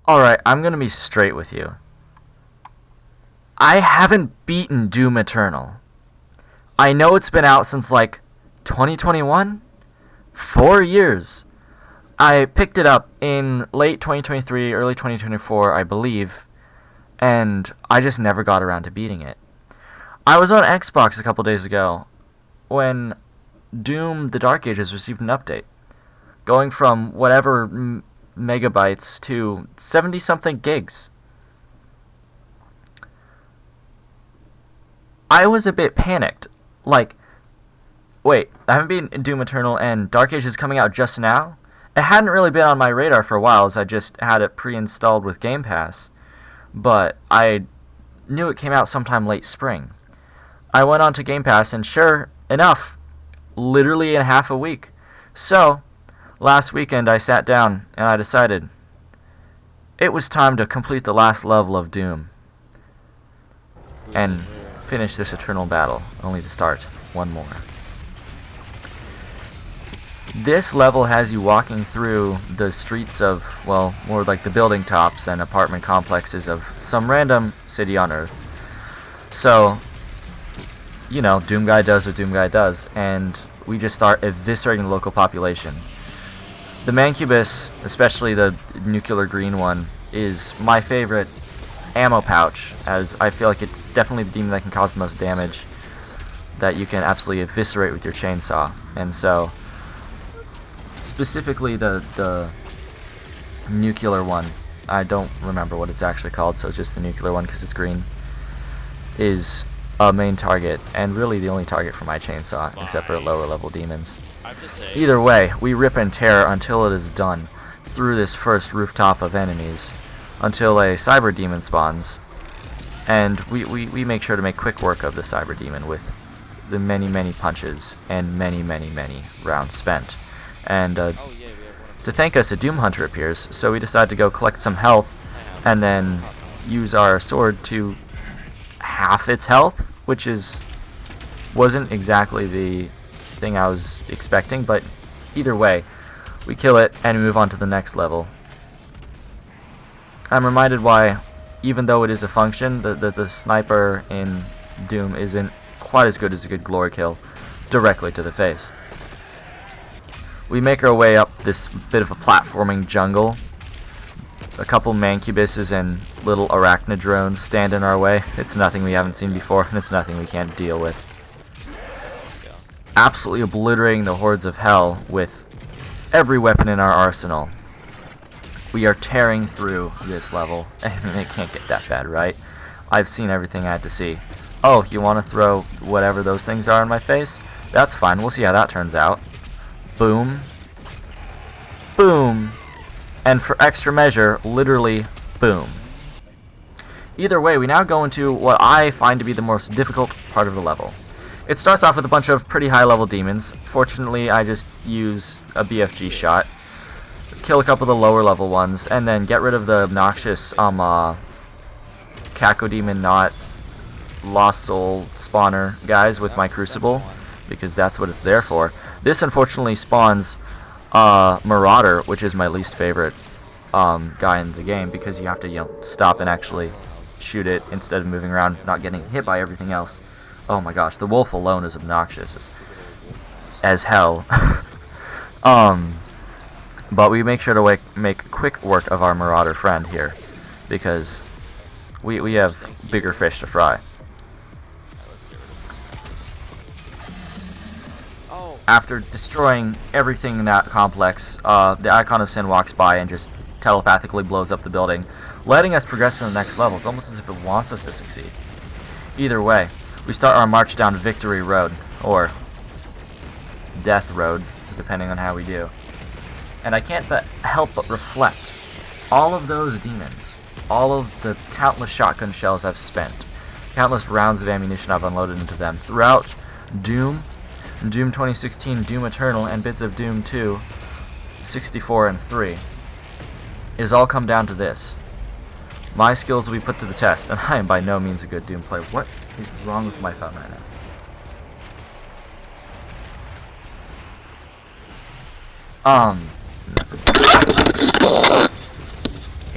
Alright, I'm gonna be straight with you. I haven't beaten Doom Eternal. I know it's been out since like 2021? 4 years. I picked it up in late 2023, early 2024, I believe, and I just never got around to beating it. I was on Xbox a couple days ago when Doom The Dark Ages received an update, going from whatever megabytes to 70 something gigs. I was a bit panicked. Like, wait, I haven't been Doom Eternal and Dark Ages coming out just now? It hadn't really been on my radar for a while, as I just had it pre-installed with Game Pass, but I knew it came out sometime late spring. I went on to Game Pass, and sure enough, literally in half a week. So, last weekend I sat down and I decided it was time to complete the last level of Doom and finish this eternal battle, only to start one more. This level has you walking through the streets of, well, more like the building tops and apartment complexes of some random city on Earth. So, you know, Doom Guy does what Doom Guy does, and we just start eviscerating the local population. The Mancubus, especially the nuclear green one, is my favorite ammo pouch, as I feel like it's definitely the demon that can cause the most damage, that you can absolutely eviscerate with your chainsaw. And so, specifically the nuclear one, I don't remember what it's actually called, so it's just the nuclear one because it's green, is a main target, and really the only target for my chainsaw, except for lower level demons. Either way, we rip and tear until it is done, through this first rooftop of enemies, until a cyber demon spawns, and we make sure to make quick work of the cyber demon with the many punches and many rounds spent. And to thank us, a Doom Hunter appears, so we decide to go collect some health, and then use our sword to half its health, which wasn't exactly the thing I was expecting, but either way, we kill it and we move on to the next level. I'm reminded why, even though it is a function, the sniper in Doom isn't quite as good as a good glory kill directly to the face. We make our way up this bit of a platforming jungle. A couple mancubuses and little arachnid drones stand in our way. It's nothing we haven't seen before, and it's nothing we can't deal with. Absolutely obliterating the hordes of hell with every weapon in our arsenal. We are tearing through this level, and it can't get that bad, right? I've seen everything I had to see. Oh, you want to throw whatever those things are in my face? That's fine, we'll see how that turns out. Boom. Boom. And for extra measure, literally, boom. Either way, we now go into what I find to be the most difficult part of the level. It starts off with a bunch of pretty high-level demons. Fortunately, I just use a BFG shot, kill a couple of the lower-level ones, and then get rid of the obnoxious Cacodemon not Lost Soul spawner guys with my Crucible, because that's what it's there for. This unfortunately spawns Marauder, which is my least favorite guy in the game, because you have to stop and actually shoot it instead of moving around, not getting hit by everything else. Oh my gosh, the wolf alone is obnoxious as hell. But we make sure to make quick work of our Marauder friend here, because we have bigger fish to fry. After destroying everything in that complex, the Icon of Sin walks by and just telepathically blows up the building, letting us progress to the next level. It's almost as if it wants us to succeed. Either way, we start our march down Victory Road, or Death Road, depending on how we do. And I can't help but reflect all of those demons, all of the countless shotgun shells I've spent, countless rounds of ammunition I've unloaded into them throughout Doom, Doom 2016, Doom Eternal, and bits of Doom 2, 64, and 3, is all come down to this. My skills will be put to the test, and I am by no means a good Doom player. What is wrong with my phone right now?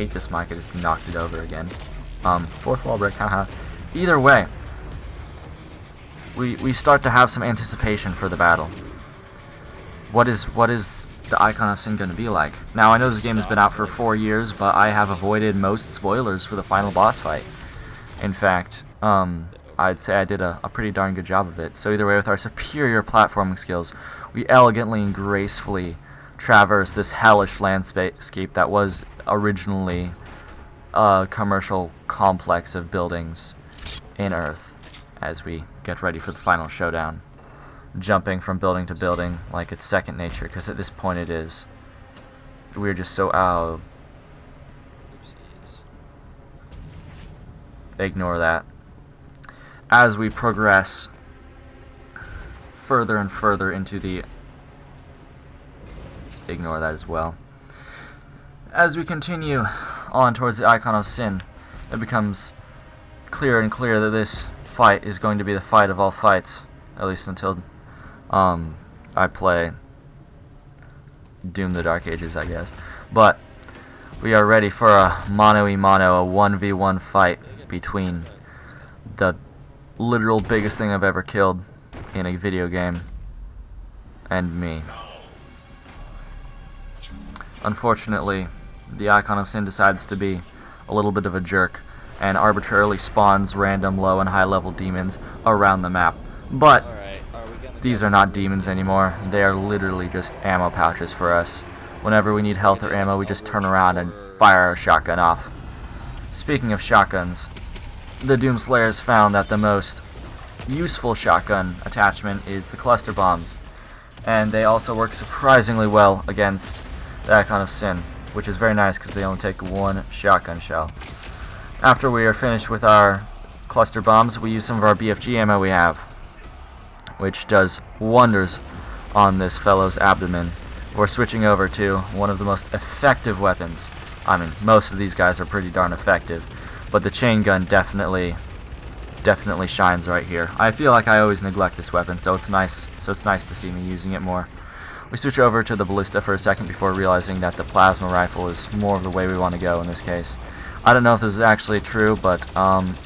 hate this mic, I just knocked it over again. Fourth wall break, haha. Either way, we start to have some anticipation for the battle. What is the Icon of Sin going to be like? Now, I know this game has been out for 4 years, but I have avoided most spoilers for the final boss fight. In fact, I'd say I did a pretty darn good job of it. So either way, with our superior platforming skills, we elegantly and gracefully traverse this hellish landscape that was originally a commercial complex of buildings in Earth as we get ready for the final showdown. Jumping from building to building like it's second nature, because at this point it is. We're just so out. Ignore that. As we progress further and further into the... Ignore that as well. As we continue on towards the Icon of Sin, it becomes clearer and clearer that this fight is going to be the fight of all fights, at least until I play Doom the Dark Ages, I guess. But we are ready for a mano-a-mano, a 1v1 fight between the literal biggest thing I've ever killed in a video game and me. Unfortunately, the Icon of Sin decides to be a little bit of a jerk and arbitrarily spawns random low and high level demons around the map. But these are not demons anymore. They are literally just ammo pouches for us. Whenever we need health or ammo, we just turn around and fire our shotgun off. Speaking of shotguns, the Doomslayers found that the most useful shotgun attachment is the cluster bombs, and they also work surprisingly well against the Icon of Sin, which is very nice because they only take one shotgun shell. After we are finished with our cluster bombs, we use some of our BFG ammo we have, which does wonders on this fellow's abdomen. We're switching over to one of the most effective weapons. I mean, most of these guys are pretty darn effective, but the chain gun definitely shines right here. I feel like I always neglect this weapon, so it's nice to see me using it more. We switch over to the ballista for a second before realizing that the plasma rifle is more of the way we want to go in this case. I don't know if this is actually true, but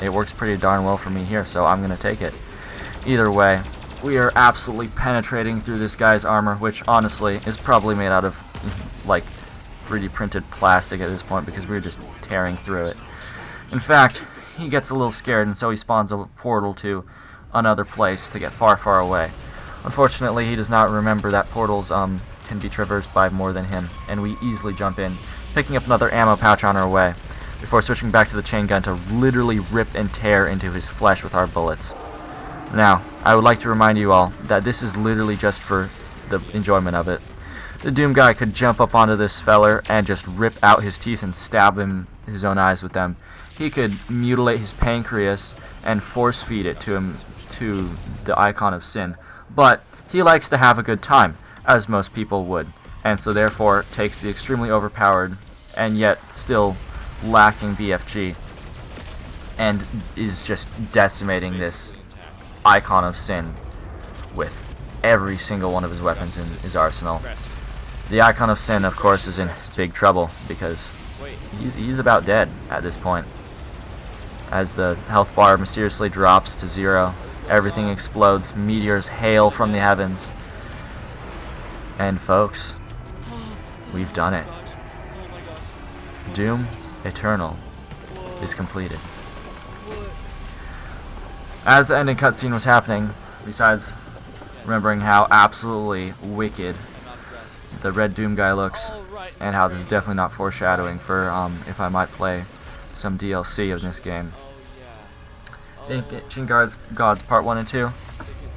it works pretty darn well for me here, so I'm going to take it. Either way, we are absolutely penetrating through this guy's armor, which honestly is probably made out of like 3D printed plastic at this point because we're just tearing through it. In fact, he gets a little scared, and so he spawns a portal to another place to get far, far away. Unfortunately, he does not remember that portals can be traversed by more than him, and we easily jump in, picking up another ammo pouch on our way, before switching back to the chain gun to literally rip and tear into his flesh with our bullets. Now, I would like to remind you all that this is literally just for the enjoyment of it. The Doom guy could jump up onto this feller and just rip out his teeth and stab him his own eyes with them. He could mutilate his pancreas and force feed it to him, to the Icon of Sin. But he likes to have a good time, as most people would, and so therefore takes the extremely overpowered and yet still lacking BFG and is just decimating this Icon of Sin with every single one of his weapons in his arsenal. The Icon of Sin, of course, is in big trouble because he's about dead at this point. As the health bar mysteriously drops to 0, everything explodes, meteors hail from the heavens. And folks, we've done it. Doom Eternal is completed. As the ending cutscene was happening, besides remembering how absolutely wicked the Red Doom guy looks, and how this is definitely not foreshadowing for if I might play some DLC of this game. Ancient Gods Part 1 and 2?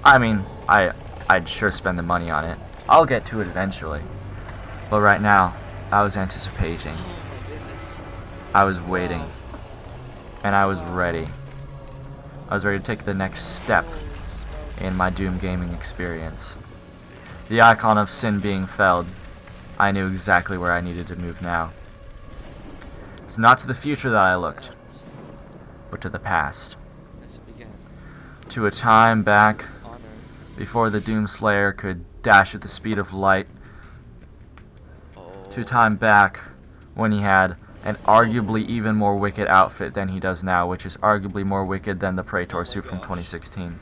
I mean, I'd sure spend the money on it. I'll get to it eventually. But right now, I was anticipating. I was waiting. And I was ready. I was ready to take the next step in my Doom gaming experience. The Icon of Sin being felled, I knew exactly where I needed to move now. It's not to the future that I looked, but to the past. To a time back before the Doomslayer could dash at the speed of light. To a time back when he had an arguably even more wicked outfit than he does now, which is arguably more wicked than the Praetor suit from 2016.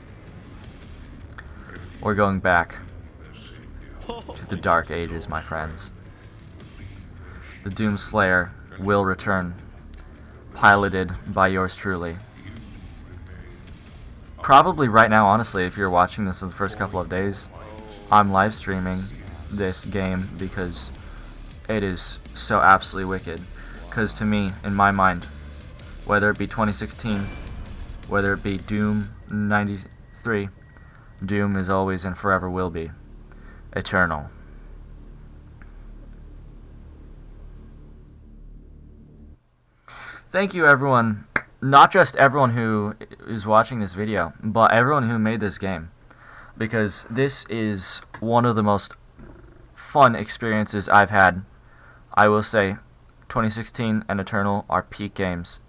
We're going back to the Dark Ages, my friends. The Doomslayer will return, piloted by yours truly. Probably right now, honestly, if you're watching this in the first couple of days, I'm live streaming this game because it is so absolutely wicked. Because to me, in my mind, whether it be 2016, whether it be Doom 93, Doom is always and forever will be eternal. Thank you, everyone. Not just everyone who is watching this video, but everyone who made this game. Because this is one of the most fun experiences I've had. I will say 2016 and Eternal are peak games.